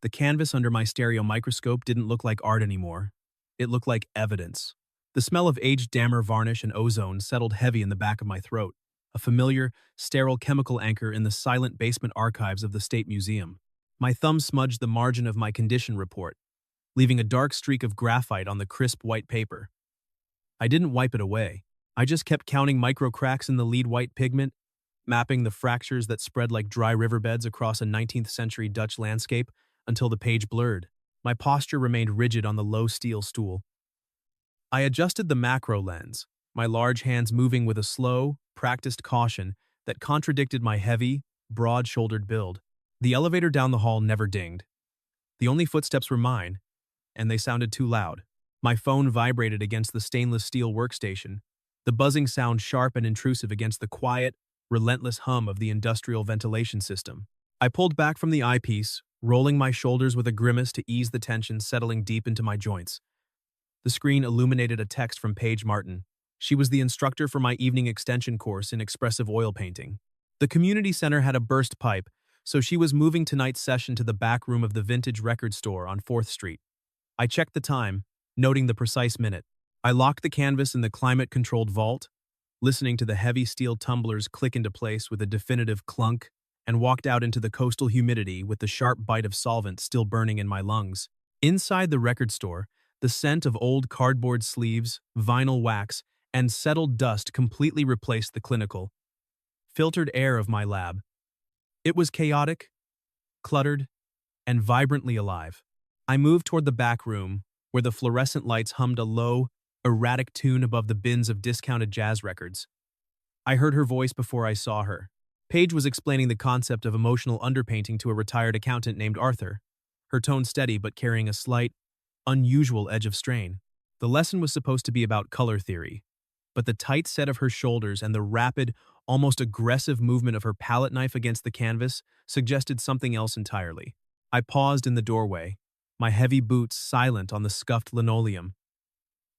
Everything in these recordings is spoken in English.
The canvas under my stereo microscope didn't look like art anymore. It looked like evidence. The smell of aged dammer varnish and ozone settled heavy in the back of my throat, a familiar, sterile chemical anchor in the silent basement archives of the State Museum. My thumb smudged the margin of my condition report, leaving a dark streak of graphite on the crisp white paper. I didn't wipe it away. I just kept counting micro cracks in the lead white pigment, mapping the fractures that spread like dry riverbeds across a 19th century Dutch landscape until the page blurred. My posture remained rigid on the low steel stool. I adjusted the macro lens, my large hands moving with a slow, practiced caution that contradicted my heavy, broad-shouldered build. The elevator down the hall never dinged. The only footsteps were mine, and they sounded too loud. My phone vibrated against the stainless steel workstation, the buzzing sound sharp and intrusive against the quiet, relentless hum of the industrial ventilation system. I pulled back from the eyepiece, rolling my shoulders with a grimace to ease the tension settling deep into my joints. The screen illuminated a text from Paige Martin. She was the instructor for my evening extension course in expressive oil painting. The community center had a burst pipe, so she was moving tonight's session to the back room of the vintage record store on 4th Street. I checked the time, noting the precise minute. I locked the canvas in the climate-controlled vault, listening to the heavy steel tumblers click into place with a definitive clunk, and walked out into the coastal humidity with the sharp bite of solvent still burning in my lungs. Inside the record store, the scent of old cardboard sleeves, vinyl wax, and settled dust completely replaced the clinical, filtered air of my lab. It was chaotic, cluttered, and vibrantly alive. I moved toward the back room, where the fluorescent lights hummed a low, erratic tune above the bins of discounted jazz records. I heard her voice before I saw her. Paige was explaining the concept of emotional underpainting to a retired accountant named Arthur, her tone steady but carrying a slight, unusual edge of strain. The lesson was supposed to be about color theory, but the tight set of her shoulders and the rapid, almost aggressive movement of her palette knife against the canvas suggested something else entirely. I paused in the doorway, my heavy boots silent on the scuffed linoleum.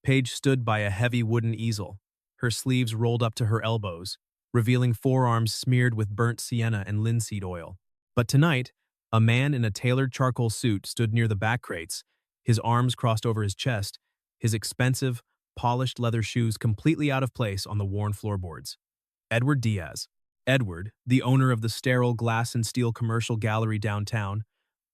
Paige stood by a heavy wooden easel, her sleeves rolled up to her elbows, revealing forearms smeared with burnt sienna and linseed oil. But tonight, a man in a tailored charcoal suit stood near the back crates, his arms crossed over his chest, his expensive, polished leather shoes completely out of place on the worn floorboards. Edward Diaz. Edward, the owner of the sterile glass and steel commercial gallery downtown,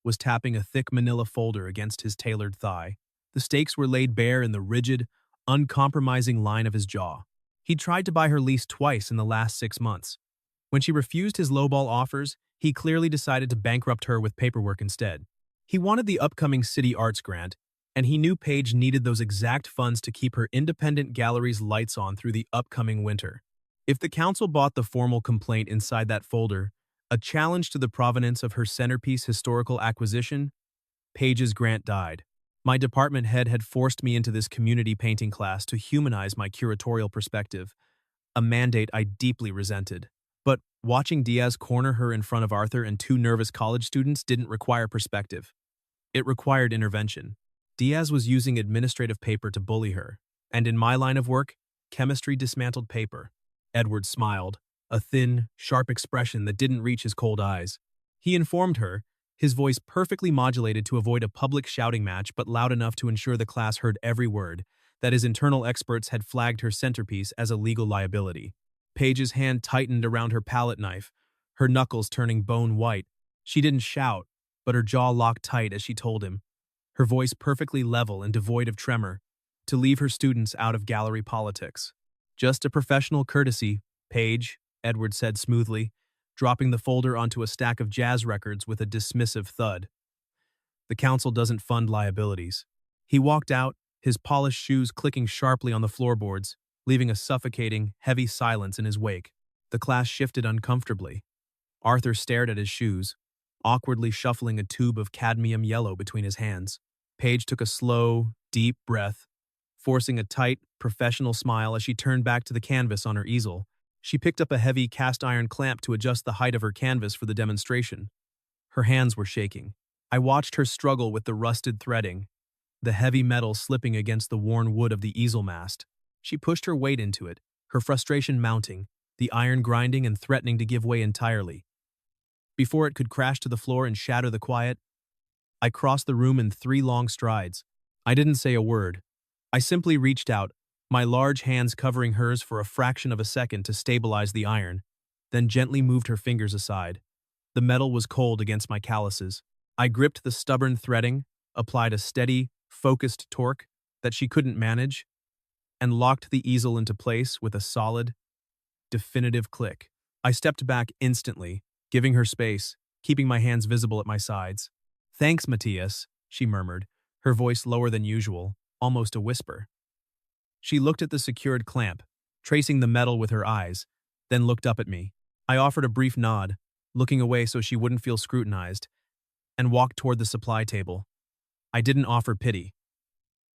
was tapping a thick manila folder against his tailored thigh. The stakes were laid bare in the rigid, uncompromising line of his jaw. He'd tried to buy her lease twice in the last 6 months. When she refused his lowball offers, he clearly decided to bankrupt her with paperwork instead. He wanted the upcoming city arts grant, and he knew Paige needed those exact funds to keep her independent gallery's lights on through the upcoming winter. If the council bought the formal complaint inside that folder, a challenge to the provenance of her centerpiece historical acquisition, Paige's grant died. My department head had forced me into this community painting class to humanize my curatorial perspective, a mandate I deeply resented. But watching Diaz corner her in front of Arthur and 2 nervous college students didn't require perspective. It required intervention. Diaz was using administrative paper to bully her, and in my line of work, chemistry dismantled paper. Edward smiled, a thin, sharp expression that didn't reach his cold eyes. He informed her, his voice perfectly modulated to avoid a public shouting match but loud enough to ensure the class heard every word, that his internal experts had flagged her centerpiece as a legal liability. Paige's hand tightened around her palette knife, her knuckles turning bone white. She didn't shout, but her jaw locked tight as she told him, her voice perfectly level and devoid of tremor, to leave her students out of gallery politics. "Just a professional courtesy, Paige," Edward said smoothly, dropping the folder onto a stack of jazz records with a dismissive thud. "The council doesn't fund liabilities." He walked out, his polished shoes clicking sharply on the floorboards, leaving a suffocating, heavy silence in his wake. The class shifted uncomfortably. Arthur stared at his shoes, awkwardly shuffling a tube of cadmium yellow between his hands. Paige took a slow, deep breath, forcing a tight, professional smile as she turned back to the canvas on her easel. She picked up a heavy cast-iron clamp to adjust the height of her canvas for the demonstration. Her hands were shaking. I watched her struggle with the rusted threading, the heavy metal slipping against the worn wood of the easel mast. She pushed her weight into it, her frustration mounting, the iron grinding and threatening to give way entirely. Before it could crash to the floor and shatter the quiet, I crossed the room in 3 long strides. I didn't say a word. I simply reached out, my large hands covering hers for a fraction of a second to stabilize the iron, then gently moved her fingers aside. The metal was cold against my calluses. I gripped the stubborn threading, applied a steady, focused torque that she couldn't manage, and locked the easel into place with a solid, definitive click. I stepped back instantly, giving her space, keeping my hands visible at my sides. "Thanks, Matias," she murmured, her voice lower than usual, almost a whisper. She looked at the secured clamp, tracing the metal with her eyes, then looked up at me. I offered a brief nod, looking away so she wouldn't feel scrutinized, and walked toward the supply table. I didn't offer pity.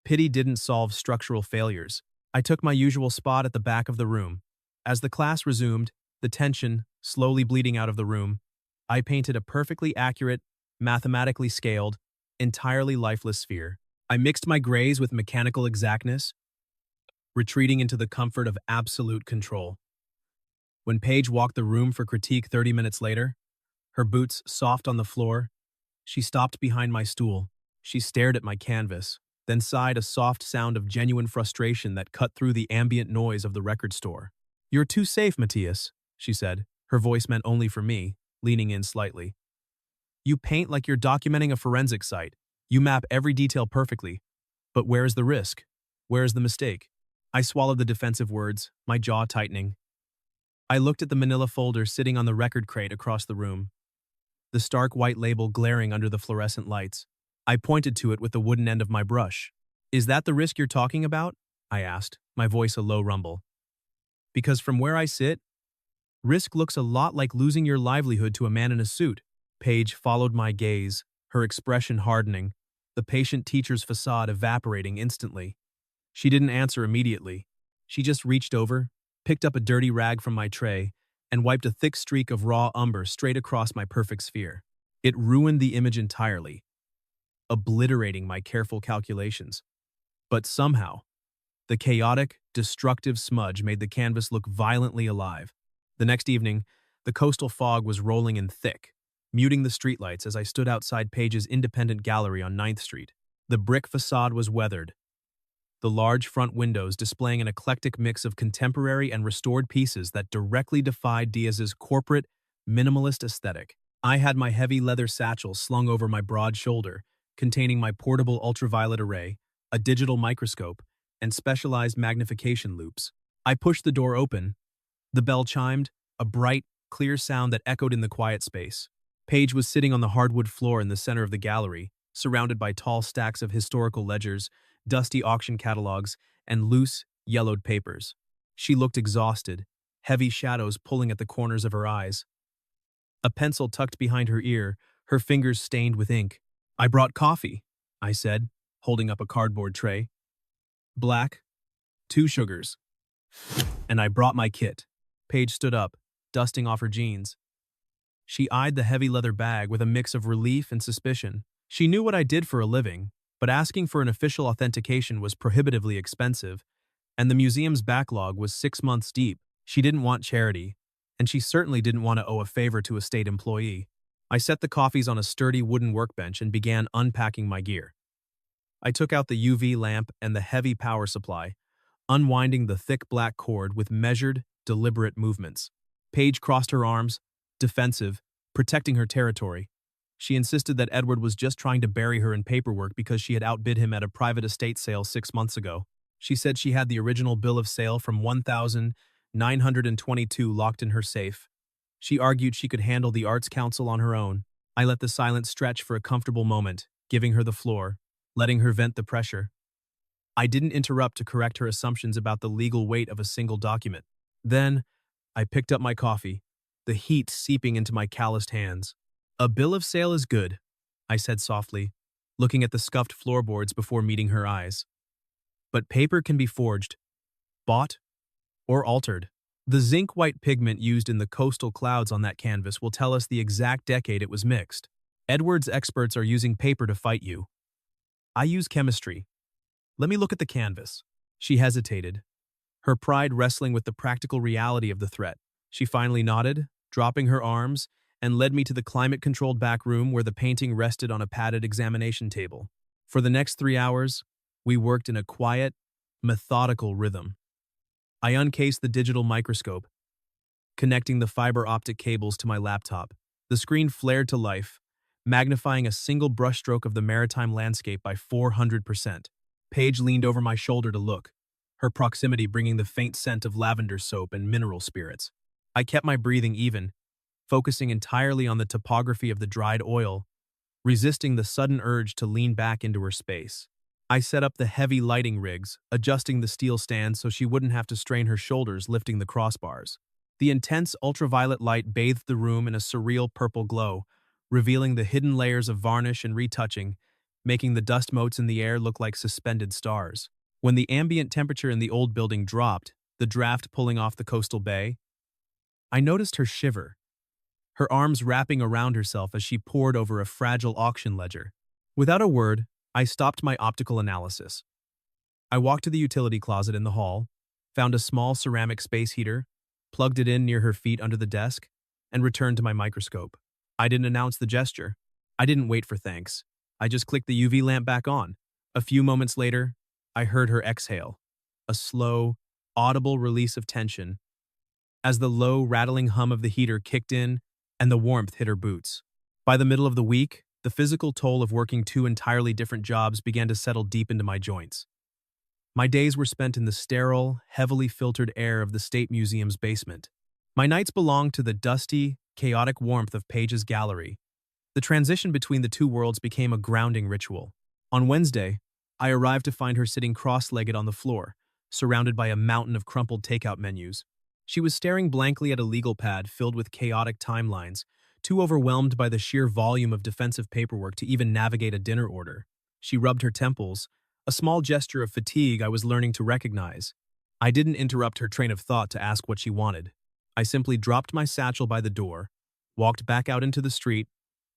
Pity didn't solve structural failures. I took my usual spot at the back of the room. As the class resumed, the tension slowly bleeding out of the room, I painted a perfectly accurate, mathematically scaled, entirely lifeless sphere. I mixed my grays with mechanical exactness, retreating into the comfort of absolute control. When Paige walked the room for critique 30 minutes later, her boots soft on the floor, she stopped behind my stool. She stared at my canvas, then sighed a soft sound of genuine frustration that cut through the ambient noise of the record store. "You're too safe, Matias," she said, her voice meant only for me, leaning in slightly. "You paint like you're documenting a forensic site. You map every detail perfectly. But where is the risk? Where is the mistake?" I swallowed the defensive words, my jaw tightening. I looked at the manila folder sitting on the record crate across the room, the stark white label glaring under the fluorescent lights. I pointed to it with the wooden end of my brush. "Is that the risk you're talking about?" I asked, my voice a low rumble. "Because from where I sit, risk looks a lot like losing your livelihood to a man in a suit." Paige followed my gaze, her expression hardening, the patient teacher's facade evaporating instantly. She didn't answer immediately. She just reached over, picked up a dirty rag from my tray, and wiped a thick streak of raw umber straight across my perfect sphere. It ruined the image entirely, obliterating my careful calculations. But somehow, the chaotic, destructive smudge made the canvas look violently alive. The next evening, the coastal fog was rolling in thick, muting the streetlights as I stood outside Paige's independent gallery on 9th Street. The brick facade was weathered, the large front windows displaying an eclectic mix of contemporary and restored pieces that directly defied Diaz's corporate, minimalist aesthetic. I had my heavy leather satchel slung over my broad shoulder, containing my portable ultraviolet array, a digital microscope, and specialized magnification loupes. I pushed the door open. The bell chimed, a bright, clear sound that echoed in the quiet space. Paige was sitting on the hardwood floor in the center of the gallery, surrounded by tall stacks of historical ledgers, dusty auction catalogs, and loose, yellowed papers. She looked exhausted, heavy shadows pulling at the corners of her eyes. A pencil tucked behind her ear, her fingers stained with ink. "I brought coffee," I said, holding up a cardboard tray. "Black, 2 sugars. And I brought my kit." Paige stood up, dusting off her jeans. She eyed the heavy leather bag with a mix of relief and suspicion. She knew what I did for a living, but asking for an official authentication was prohibitively expensive, and the museum's backlog was 6 months deep. She didn't want charity, and she certainly didn't want to owe a favor to a state employee. I set the coffees on a sturdy wooden workbench and began unpacking my gear. I took out the UV lamp and the heavy power supply, unwinding the thick black cord with measured, deliberate movements. Paige crossed her arms, defensive, protecting her territory. She insisted that Edward was just trying to bury her in paperwork because she had outbid him at a private estate sale 6 months ago. She said she had the original bill of sale from 1922 locked in her safe. She argued she could handle the Arts Council on her own. I let the silence stretch for a comfortable moment, giving her the floor, letting her vent the pressure. I didn't interrupt to correct her assumptions about the legal weight of a single document. Then, I picked up my coffee, the heat seeping into my calloused hands. "A bill of sale is good," I said softly, looking at the scuffed floorboards before meeting her eyes. "But paper can be forged, bought, or altered. The zinc-white pigment used in the coastal clouds on that canvas will tell us the exact decade it was mixed. Edward's experts are using paper to fight you. I use chemistry. Let me look at the canvas." She hesitated, her pride wrestling with the practical reality of the threat. She finally nodded, dropping her arms and led me to the climate-controlled back room where the painting rested on a padded examination table. For the next 3 hours, we worked in a quiet, methodical rhythm. I uncased the digital microscope, connecting the fiber optic cables to my laptop. The screen flared to life, magnifying a single brushstroke of the maritime landscape by 400%. Paige leaned over my shoulder to look, her proximity bringing the faint scent of lavender soap and mineral spirits. I kept my breathing even, focusing entirely on the topography of the dried oil, resisting the sudden urge to lean back into her space. I set up the heavy lighting rigs, adjusting the steel stand so she wouldn't have to strain her shoulders lifting the crossbars. The intense ultraviolet light bathed the room in a surreal purple glow, revealing the hidden layers of varnish and retouching, making the dust motes in the air look like suspended stars. When the ambient temperature in the old building dropped, the draft pulling off the coastal bay, I noticed her shiver, her arms wrapping around herself as she pored over a fragile auction ledger. Without a word, I stopped my optical analysis. I walked to the utility closet in the hall, found a small ceramic space heater, plugged it in near her feet under the desk, and returned to my microscope. I didn't announce the gesture. I didn't wait for thanks. I just clicked the UV lamp back on. A few moments later, I heard her exhale, a slow, audible release of tension, as the low, rattling hum of the heater kicked in and the warmth hit her boots. By the middle of the week, the physical toll of working 2 entirely different jobs began to settle deep into my joints. My days were spent in the sterile, heavily filtered air of the State Museum's basement. My nights belonged to the dusty, chaotic warmth of Paige's gallery. The transition between the two worlds became a grounding ritual. On Wednesday, I arrived to find her sitting cross-legged on the floor, surrounded by a mountain of crumpled takeout menus. She was staring blankly at a legal pad filled with chaotic timelines, too overwhelmed by the sheer volume of defensive paperwork to even navigate a dinner order. She rubbed her temples, a small gesture of fatigue I was learning to recognize. I didn't interrupt her train of thought to ask what she wanted. I simply dropped my satchel by the door, walked back out into the street,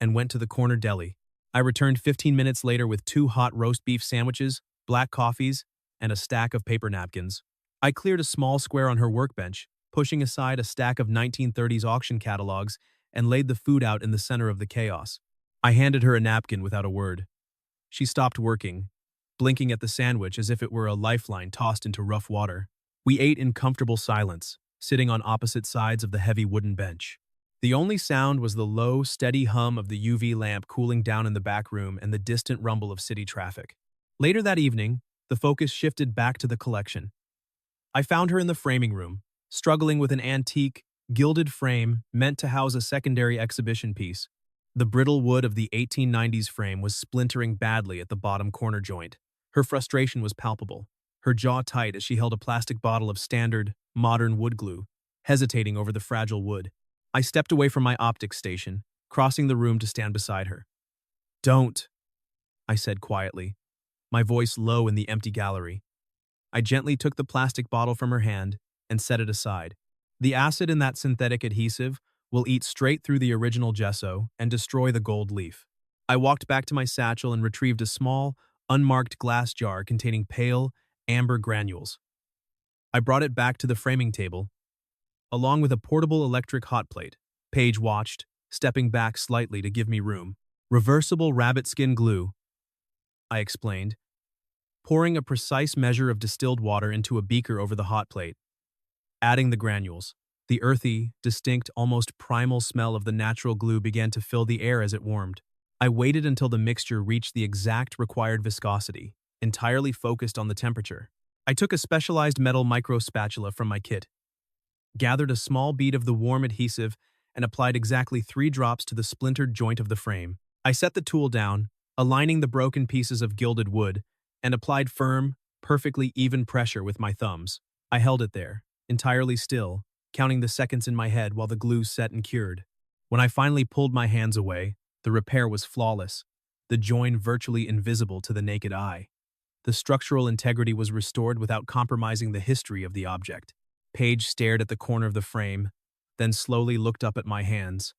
and went to the corner deli. I returned 15 minutes later with 2 hot roast beef sandwiches, black coffees, and a stack of paper napkins. I cleared a small square on her workbench, pushing aside a stack of 1930s auction catalogs, and laid the food out in the center of the chaos. I handed her a napkin without a word. She stopped working, blinking at the sandwich as if it were a lifeline tossed into rough water. We ate in comfortable silence, sitting on opposite sides of the heavy wooden bench. The only sound was the low, steady hum of the UV lamp cooling down in the back room and the distant rumble of city traffic. Later that evening, the focus shifted back to the collection. I found her in the framing room, struggling with an antique, gilded frame meant to house a secondary exhibition piece. The brittle wood of the 1890s frame was splintering badly at the bottom corner joint. Her frustration was palpable, her jaw tight as she held a plastic bottle of standard, modern wood glue, hesitating over the fragile wood. I stepped away from my optics station, crossing the room to stand beside her. "Don't," I said quietly, my voice low in the empty gallery. I gently took the plastic bottle from her hand and set it aside. The acid in that synthetic adhesive will eat straight through the original gesso and destroy the gold leaf. I walked back to my satchel and retrieved a small, unmarked glass jar containing pale, amber granules. I brought it back to the framing table, along with a portable electric hot plate. Paige watched, stepping back slightly to give me room. "Reversible rabbit skin glue," I explained, pouring a precise measure of distilled water into a beaker over the hot plate. Adding the granules, the earthy, distinct, almost primal smell of the natural glue began to fill the air as it warmed. I waited until the mixture reached the exact required viscosity, entirely focused on the temperature. I took a specialized metal micro spatula from my kit, gathered a small bead of the warm adhesive, and applied exactly 3 drops to the splintered joint of the frame. I set the tool down, aligning the broken pieces of gilded wood, and applied firm, perfectly even pressure with my thumbs. I held it there, entirely still, counting the seconds in my head while the glue set and cured. When I finally pulled my hands away, the repair was flawless, the join virtually invisible to the naked eye. The structural integrity was restored without compromising the history of the object. Paige stared at the corner of the frame, then slowly looked up at my hands.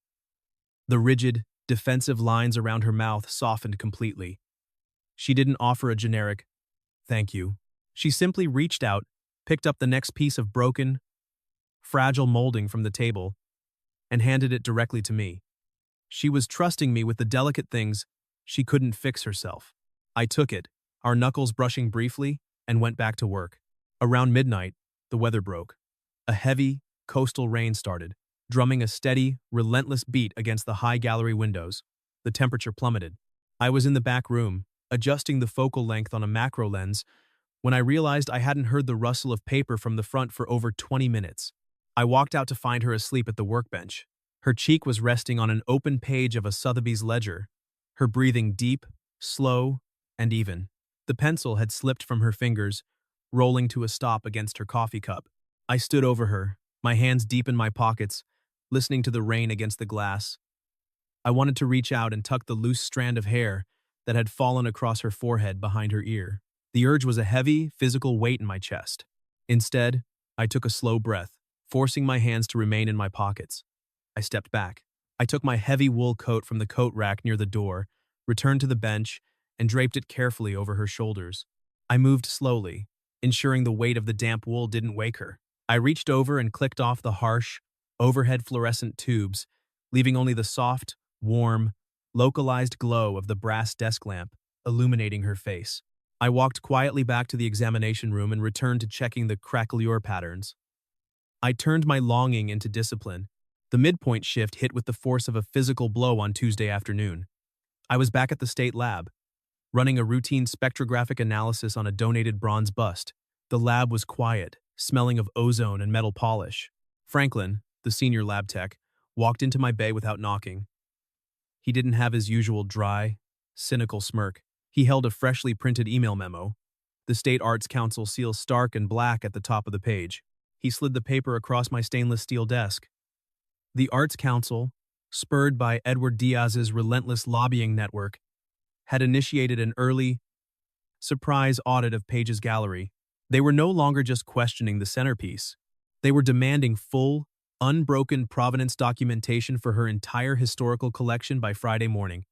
The rigid, defensive lines around her mouth softened completely. She didn't offer a generic, "Thank you." She simply reached out, picked up the next piece of broken, fragile molding from the table, and handed it directly to me. She was trusting me with the delicate things she couldn't fix herself. I took it, our knuckles brushing briefly, and went back to work. Around midnight, the weather broke. A heavy, coastal rain started, drumming a steady, relentless beat against the high gallery windows. The temperature plummeted. I was in the back room, adjusting the focal length on a macro lens, when I realized I hadn't heard the rustle of paper from the front for over 20 minutes. I walked out to find her asleep at the workbench. Her cheek was resting on an open page of a Sotheby's ledger, her breathing deep, slow, and even. The pencil had slipped from her fingers, rolling to a stop against her coffee cup. I stood over her, my hands deep in my pockets, listening to the rain against the glass. I wanted to reach out and tuck the loose strand of hair that had fallen across her forehead behind her ear. The urge was a heavy, physical weight in my chest. Instead, I took a slow breath, forcing my hands to remain in my pockets. I stepped back. I took my heavy wool coat from the coat rack near the door, returned to the bench, and draped it carefully over her shoulders. I moved slowly, ensuring the weight of the damp wool didn't wake her. I reached over and clicked off the harsh, overhead fluorescent tubes, leaving only the soft, warm, localized glow of the brass desk lamp illuminating her face. I walked quietly back to the examination room and returned to checking the craquelure patterns. I turned my longing into discipline. The midpoint shift hit with the force of a physical blow on Tuesday afternoon. I was back at the state lab, running a routine spectrographic analysis on a donated bronze bust. The lab was quiet, smelling of ozone and metal polish. Franklin, the senior lab tech, walked into my bay without knocking. He didn't have his usual dry, cynical smirk. He held a freshly printed email memo, the State Arts Council seal stark and black at the top of the page. He slid the paper across my stainless steel desk. The Arts Council, spurred by Edward Diaz's relentless lobbying network, had initiated an early, surprise audit of Page's gallery. They were no longer just questioning the centerpiece. They were demanding full, unbroken provenance documentation for her entire historical collection by Friday morning.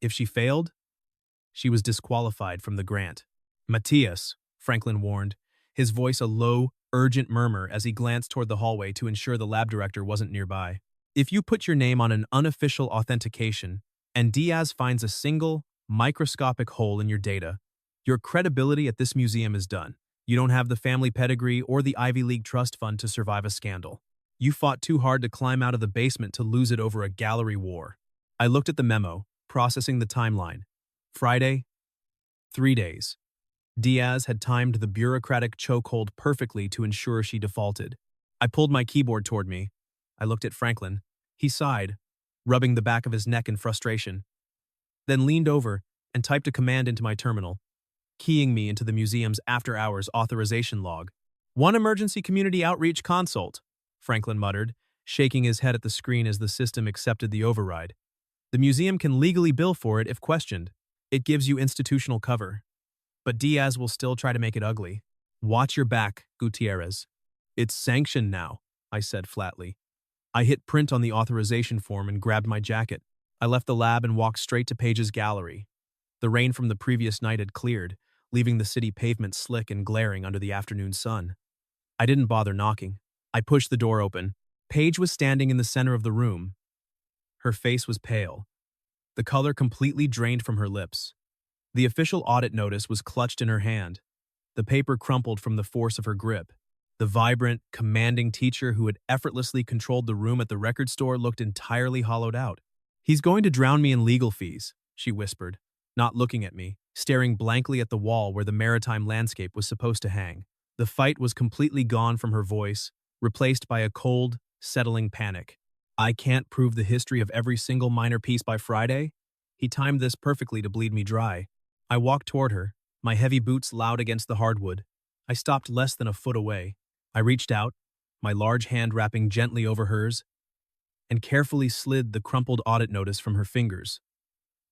If she failed, she was disqualified from the grant. Matias, Franklin warned, his voice a low, urgent murmur as he glanced toward the hallway to ensure the lab director wasn't nearby. If you put your name on an unofficial authentication, and Diaz finds a single, microscopic hole in your data, your credibility at this museum is done. You don't have the family pedigree or the Ivy League trust fund to survive a scandal. You fought too hard to climb out of the basement to lose it over a gallery war. I looked at the memo, processing the timeline. Friday, 3 days. Diaz had timed the bureaucratic chokehold perfectly to ensure she defaulted. I pulled my keyboard toward me. I looked at Franklin. He sighed, rubbing the back of his neck in frustration, then leaned over and typed a command into my terminal, keying me into the museum's after-hours authorization log. "One emergency community outreach consult," Franklin muttered, shaking his head at the screen as the system accepted the override. "The museum can legally bill for it if questioned. It gives you institutional cover. But Diaz will still try to make it ugly. Watch your back, Gutierrez." "It's sanctioned now," I said flatly. I hit print on the authorization form and grabbed my jacket. I left the lab and walked straight to Page's gallery. The rain from the previous night had cleared, leaving the city pavement slick and glaring under the afternoon sun. I didn't bother knocking. I pushed the door open. Page was standing in the center of the room. Her face was pale, the color completely drained from her lips. The official audit notice was clutched in her hand. The paper crumpled from the force of her grip. The vibrant, commanding teacher who had effortlessly controlled the room at the record store looked entirely hollowed out. "He's going to drown me in legal fees," she whispered, not looking at me, staring blankly at the wall where the maritime landscape was supposed to hang. The fight was completely gone from her voice, replaced by a cold, settling panic. "I can't prove the history of every single minor piece by Friday?" He timed this perfectly to bleed me dry. I walked toward her, my heavy boots loud against the hardwood. I stopped less than a foot away. I reached out, my large hand wrapping gently over hers, and carefully slid the crumpled audit notice from her fingers.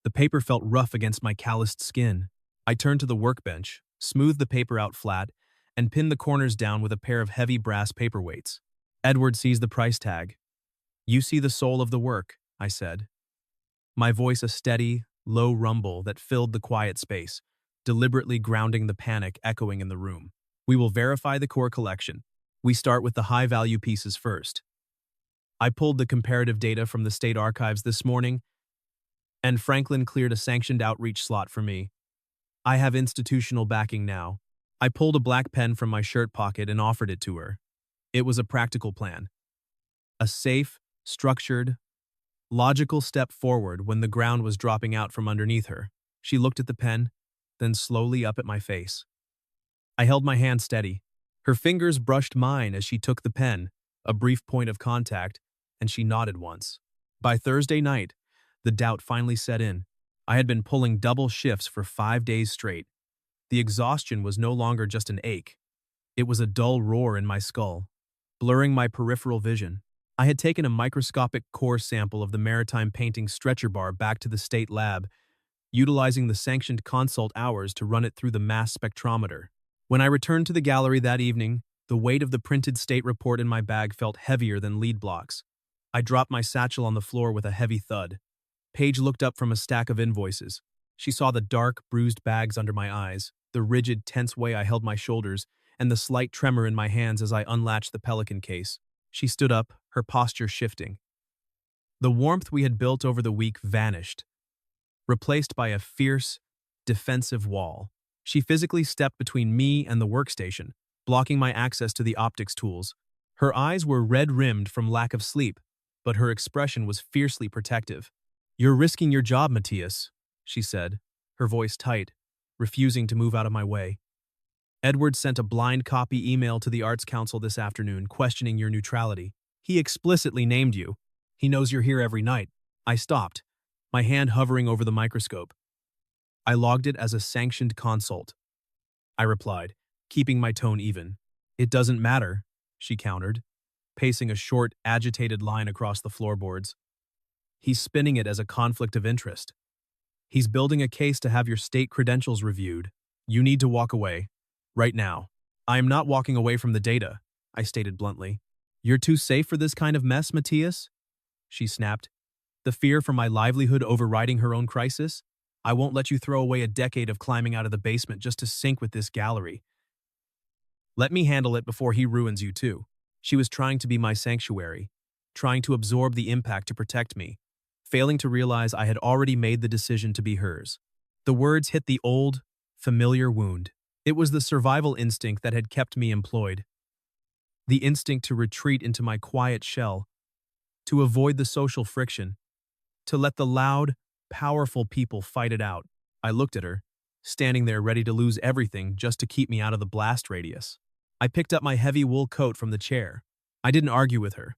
The paper felt rough against my calloused skin. I turned to the workbench, smoothed the paper out flat, and pinned the corners down with a pair of heavy brass paperweights. Edward sees the price tag. "You see the soul of the work," I said. My voice a steady, low rumble that filled the quiet space, deliberately grounding the panic echoing in the room. "We will verify the core collection. We start with the high-value pieces first." I pulled the comparative data from the state archives this morning, and Franklin cleared a sanctioned outreach slot for me. I have institutional backing now. I pulled a black pen from my shirt pocket and offered it to her. It was a practical plan. A safe, structured, logical step forward when the ground was dropping out from underneath her. She looked at the pen, then slowly up at my face. I held my hand steady. Her fingers brushed mine as she took the pen, a brief point of contact, and she nodded once. By Thursday night, the doubt finally set in. I had been pulling double shifts for 5 days straight. The exhaustion was no longer just an ache. It was a dull roar in my skull, blurring my peripheral vision. I had taken a microscopic core sample of the maritime painting stretcher bar back to the state lab, utilizing the sanctioned consult hours to run it through the mass spectrometer. When I returned to the gallery that evening, the weight of the printed state report in my bag felt heavier than lead blocks. I dropped my satchel on the floor with a heavy thud. Paige looked up from a stack of invoices. She saw the dark, bruised bags under my eyes, the rigid, tense way I held my shoulders, and the slight tremor in my hands as I unlatched the Pelican case. She stood up, her posture shifting. The warmth we had built over the week vanished, replaced by a fierce, defensive wall. She physically stepped between me and the workstation, blocking my access to the optics tools. Her eyes were red-rimmed from lack of sleep, but her expression was fiercely protective. "You're risking your job, Matias," she said, her voice tight, refusing to move out of my way. "Edward sent a blind copy email to the Arts Council this afternoon questioning your neutrality. He explicitly named you. He knows you're here every night." I stopped, my hand hovering over the microscope. "I logged it as a sanctioned consult," I replied, keeping my tone even. "It doesn't matter," she countered, pacing a short, agitated line across the floorboards. "He's spinning it as a conflict of interest. He's building a case to have your state credentials reviewed. You need to walk away. Right now." "I am not walking away from the data," I stated bluntly. "You're too safe for this kind of mess, Matias?" she snapped, the fear for my livelihood overriding her own crisis. "I won't let you throw away a decade of climbing out of the basement just to sync with this gallery. Let me handle it before he ruins you too." She was trying to be my sanctuary, trying to absorb the impact to protect me, failing to realize I had already made the decision to be hers. The words hit the old, familiar wound. It was the survival instinct that had kept me employed. The instinct to retreat into my quiet shell, to avoid the social friction, to let the loud, powerful people fight it out. I looked at her, standing there ready to lose everything just to keep me out of the blast radius. I picked up my heavy wool coat from the chair. I didn't argue with her.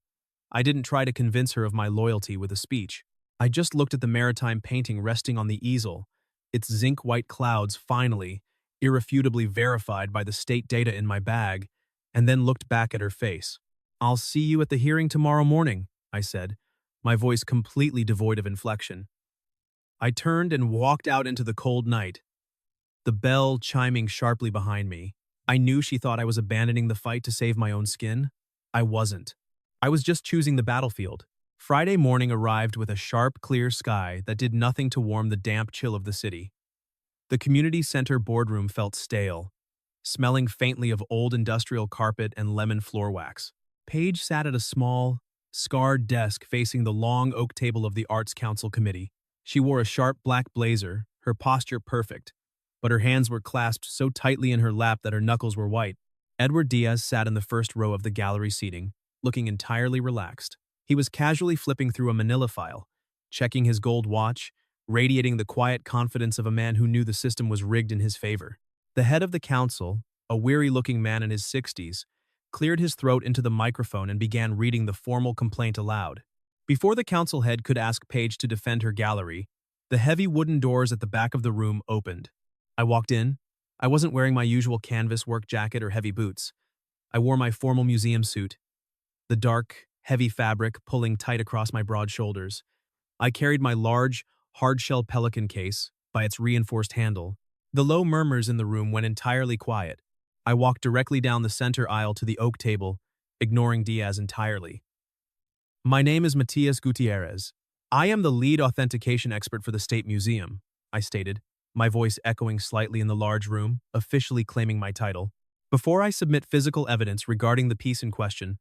I didn't try to convince her of my loyalty with a speech. I just looked at the maritime painting resting on the easel, its zinc-white clouds finally, irrefutably verified by the state data in my bag, and then looked back at her face. "I'll see you at the hearing tomorrow morning," I said, my voice completely devoid of inflection. I turned and walked out into the cold night, the bell chiming sharply behind me. I knew she thought I was abandoning the fight to save my own skin. I wasn't. I was just choosing the battlefield. Friday morning arrived with a sharp, clear sky that did nothing to warm the damp chill of the city. The community center boardroom felt stale, smelling faintly of old industrial carpet and lemon floor wax. Paige sat at a small, scarred desk facing the long oak table of the Arts Council committee. She wore a sharp black blazer, her posture perfect, but her hands were clasped so tightly in her lap that her knuckles were white. Edward Diaz sat in the first row of the gallery seating, looking entirely relaxed. He was casually flipping through a manila file, checking his gold watch, radiating the quiet confidence of a man who knew the system was rigged in his favor. The head of the council, a weary-looking man in his 60s, cleared his throat into the microphone and began reading the formal complaint aloud. Before the council head could ask Paige to defend her gallery, the heavy wooden doors at the back of the room opened. I walked in. I wasn't wearing my usual canvas work jacket or heavy boots. I wore my formal museum suit, the dark, heavy fabric pulling tight across my broad shoulders. I carried my large, hard-shell Pelican case by its reinforced handle. The low murmurs in the room went entirely quiet. I walked directly down the center aisle to the oak table, ignoring Diaz entirely. "My name is Matias Gutierrez. I am the lead authentication expert for the State Museum," I stated, my voice echoing slightly in the large room, officially claiming my title. "Before I submit physical evidence regarding the piece in question,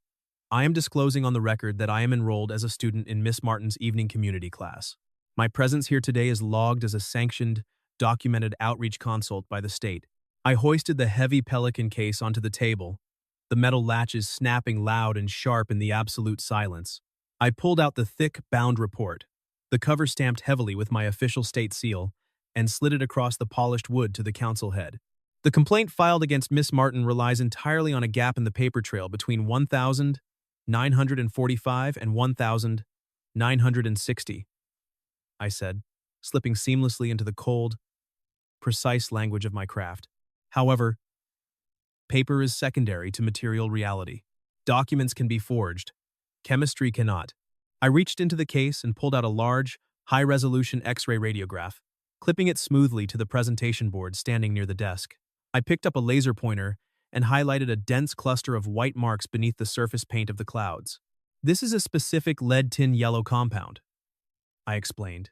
I am disclosing on the record that I am enrolled as a student in Miss Martin's evening community class. My presence here today is logged as a sanctioned, documented outreach consult by the state. I hoisted the heavy pelican case onto the table, the metal latches snapping loud and sharp in the absolute silence. I pulled out the thick, bound report, the cover stamped heavily with my official state seal, and slid it across the polished wood to the council head. The complaint filed against Miss Martin relies entirely on a gap in the paper trail between 1,945 and 1,960, I said, slipping seamlessly into the cold, precise language of my craft. However, paper is secondary to material reality. Documents can be forged. Chemistry cannot. I reached into the case and pulled out a large, high-resolution X-ray radiograph, clipping it smoothly to the presentation board standing near the desk. I picked up a laser pointer and highlighted a dense cluster of white marks beneath the surface paint of the clouds. This is a specific lead-tin yellow compound, I explained.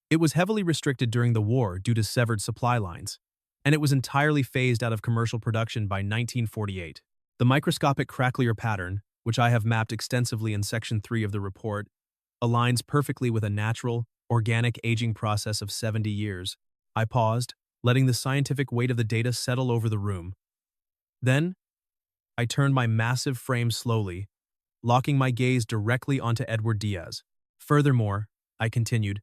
It was heavily restricted during the war due to severed supply lines, and it was entirely phased out of commercial production by 1948. The microscopic cracklier pattern, which I have mapped extensively in Section 3 of the report, aligns perfectly with a natural, organic aging process of 70 years. I paused, letting the scientific weight of the data settle over the room. Then, I turned my massive frame slowly, locking my gaze directly onto Edward Diaz. Furthermore, I continued,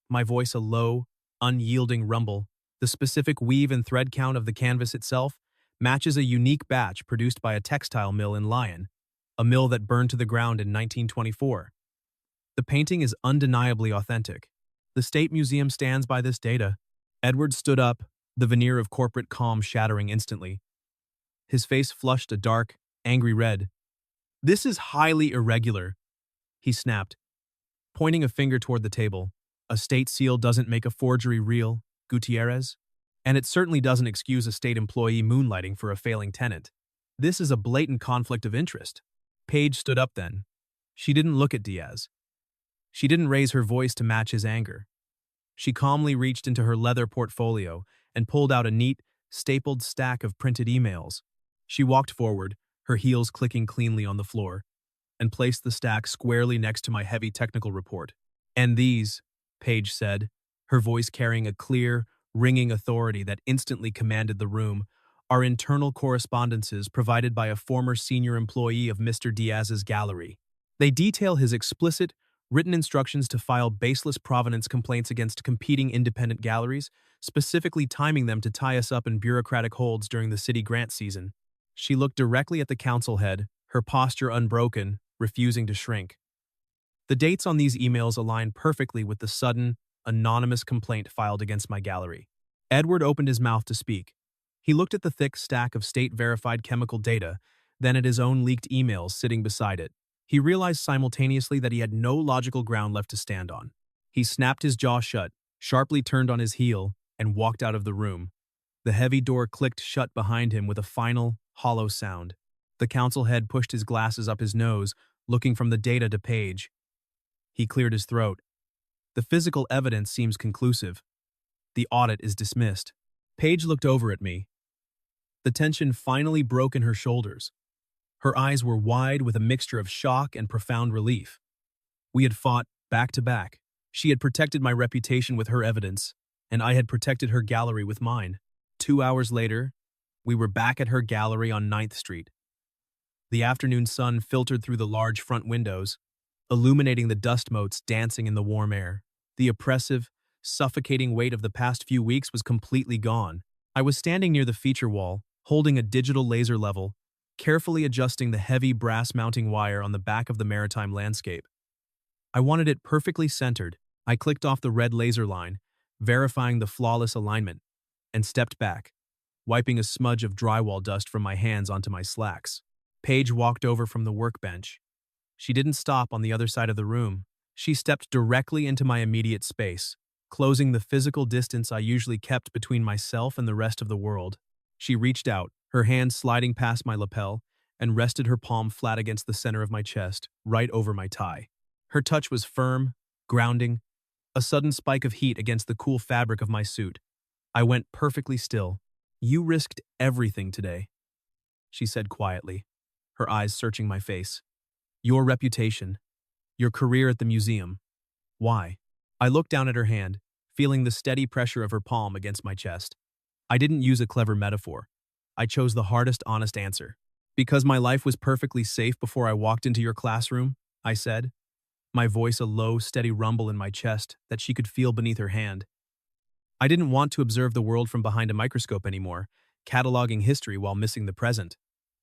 my voice a low, unyielding rumble. The specific weave and thread count of the canvas itself matches a unique batch produced by a textile mill in Lyon, a mill that burned to the ground in 1924. The painting is undeniably authentic. The State Museum stands by this data. Edward stood up, the veneer of corporate calm shattering instantly. His face flushed a dark, angry red. "This is highly irregular," he snapped, pointing a finger toward the table. "A state seal doesn't make a forgery real, Gutierrez. And it certainly doesn't excuse a state employee moonlighting for a failing tenant. This is a blatant conflict of interest." Paige stood up then. She didn't look at Diaz. She didn't raise her voice to match his anger. She calmly reached into her leather portfolio and pulled out a neat, stapled stack of printed emails. She walked forward, her heels clicking cleanly on the floor, and placed the stack squarely next to my heavy technical report. "And these," Paige said, her voice carrying a clear, ringing authority that instantly commanded the room, "are internal correspondences provided by a former senior employee of Mr. Diaz's gallery. They detail his explicit, written instructions to file baseless provenance complaints against competing independent galleries, specifically timing them to tie us up in bureaucratic holds during the city grant season." She looked directly at the council head, her posture unbroken, refusing to shrink. The dates on these emails align perfectly with the sudden, anonymous complaint filed against my gallery. Edward opened his mouth to speak. He looked at the thick stack of state-verified chemical data, then at his own leaked emails sitting beside it. He realized simultaneously that he had no logical ground left to stand on. He snapped his jaw shut, sharply turned on his heel, and walked out of the room. The heavy door clicked shut behind him with a final, hollow sound. The council head pushed his glasses up his nose, looking from the data to Paige. He cleared his throat. "The physical evidence seems conclusive. The audit is dismissed." Paige looked over at me. The tension finally broke in her shoulders. Her eyes were wide with a mixture of shock and profound relief. We had fought back to back. She had protected my reputation with her evidence, and I had protected her gallery with mine. 2 hours later, we were back at her gallery on 9th Street. The afternoon sun filtered through the large front windows, illuminating the dust motes dancing in the warm air. The oppressive, suffocating weight of the past few weeks was completely gone. I was standing near the feature wall, holding a digital laser level, carefully adjusting the heavy brass mounting wire on the back of the maritime landscape. I wanted it perfectly centered. I clicked off the red laser line, verifying the flawless alignment, and stepped back, wiping a smudge of drywall dust from my hands onto my slacks. Paige walked over from the workbench. She didn't stop on the other side of the room. She stepped directly into my immediate space, closing the physical distance I usually kept between myself and the rest of the world. She reached out, her hand sliding past my lapel, and rested her palm flat against the center of my chest, right over my tie. Her touch was firm, grounding, a sudden spike of heat against the cool fabric of my suit. I went perfectly still. "You risked everything today," she said quietly, her eyes searching my face. Your reputation. Your career at the museum. Why? I looked down at her hand, feeling the steady pressure of her palm against my chest. I didn't use a clever metaphor. I chose the hardest, honest answer. Because my life was perfectly safe before I walked into your classroom, I said, my voice a low, steady rumble in my chest that she could feel beneath her hand. I didn't want to observe the world from behind a microscope anymore, cataloging history while missing the present.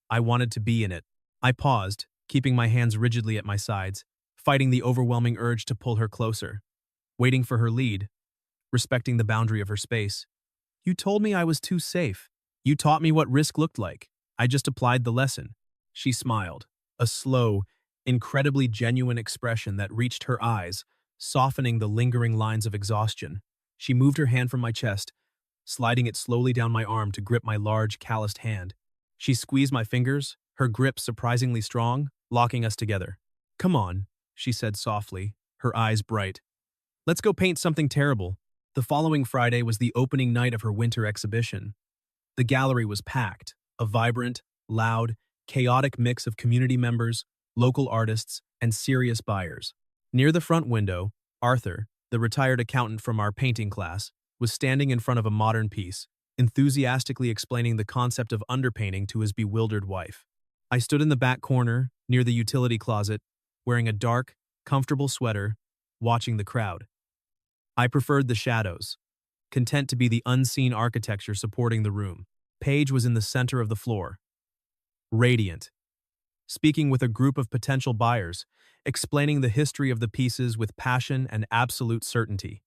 I wanted to be in it. I paused, keeping my hands rigidly at my sides, fighting the overwhelming urge to pull her closer, waiting for her lead, respecting the boundary of her space. You told me I was too safe. You taught me what risk looked like. I just applied the lesson. She smiled, a slow, incredibly genuine expression that reached her eyes, softening the lingering lines of exhaustion. She moved her hand from my chest, sliding it slowly down my arm to grip my large, calloused hand. She squeezed my fingers, her grip surprisingly strong, locking us together. Come on, she said softly, her eyes bright. Let's go paint something terrible. The following Friday was the opening night of her winter exhibition. The gallery was packed, a vibrant, loud, chaotic mix of community members, local artists, and serious buyers. Near the front window, Arthur, the retired accountant from our painting class, was standing in front of a modern piece, enthusiastically explaining the concept of underpainting to his bewildered wife. I stood in the back corner, near the utility closet, wearing a dark, comfortable sweater, watching the crowd. I preferred the shadows, content to be the unseen architecture supporting the room. Paige was in the center of the floor, radiant, speaking with a group of potential buyers, explaining the history of the pieces with passion and absolute certainty.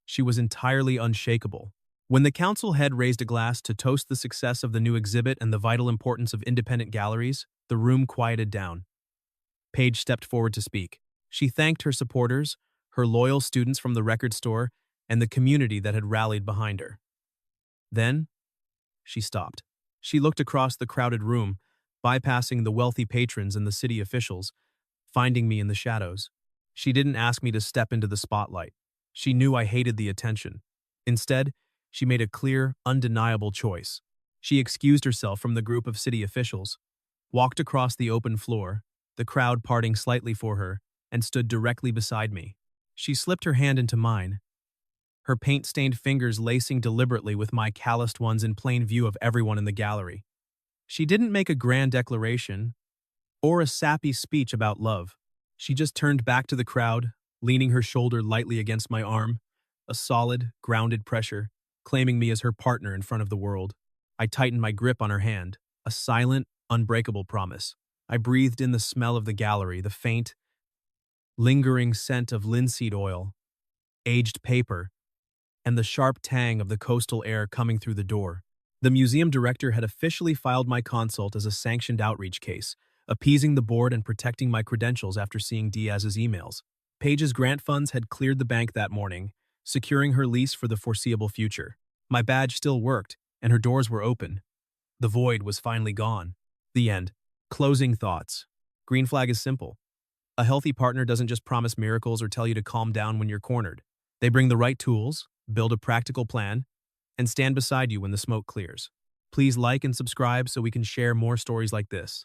She was entirely unshakable. When the council head raised a glass to toast the success of the new exhibit and the vital importance of independent galleries, the room quieted down. Paige stepped forward to speak. She thanked her supporters, her loyal students from the record store, and the community that had rallied behind her. Then, she stopped. She looked across the crowded room, bypassing the wealthy patrons and the city officials, finding me in the shadows. She didn't ask me to step into the spotlight. She knew I hated the attention. Instead, she made a clear, undeniable choice. She excused herself from the group of city officials, walked across the open floor, the crowd parting slightly for her, and stood directly beside me. She slipped her hand into mine, her paint-stained fingers lacing deliberately with my calloused ones in plain view of everyone in the gallery. She didn't make a grand declaration or a sappy speech about love. She just turned back to the crowd, leaning her shoulder lightly against my arm, a solid, grounded pressure, claiming me as her partner in front of the world. I tightened my grip on her hand, a silent, unbreakable promise. I breathed in the smell of the gallery, the faint, lingering scent of linseed oil, aged paper, and the sharp tang of the coastal air coming through the door. The museum director had officially filed my consult as a sanctioned outreach case, appeasing the board and protecting my credentials after seeing Diaz's emails. Paige's grant funds had cleared the bank that morning, securing her lease for the foreseeable future. My badge still worked, and her doors were open. The void was finally gone. The end. Closing thoughts. Green flag is simple. A healthy partner doesn't just promise miracles or tell you to calm down when you're cornered. They bring the right tools, build a practical plan, and stand beside you when the smoke clears. Please like and subscribe so we can share more stories like this.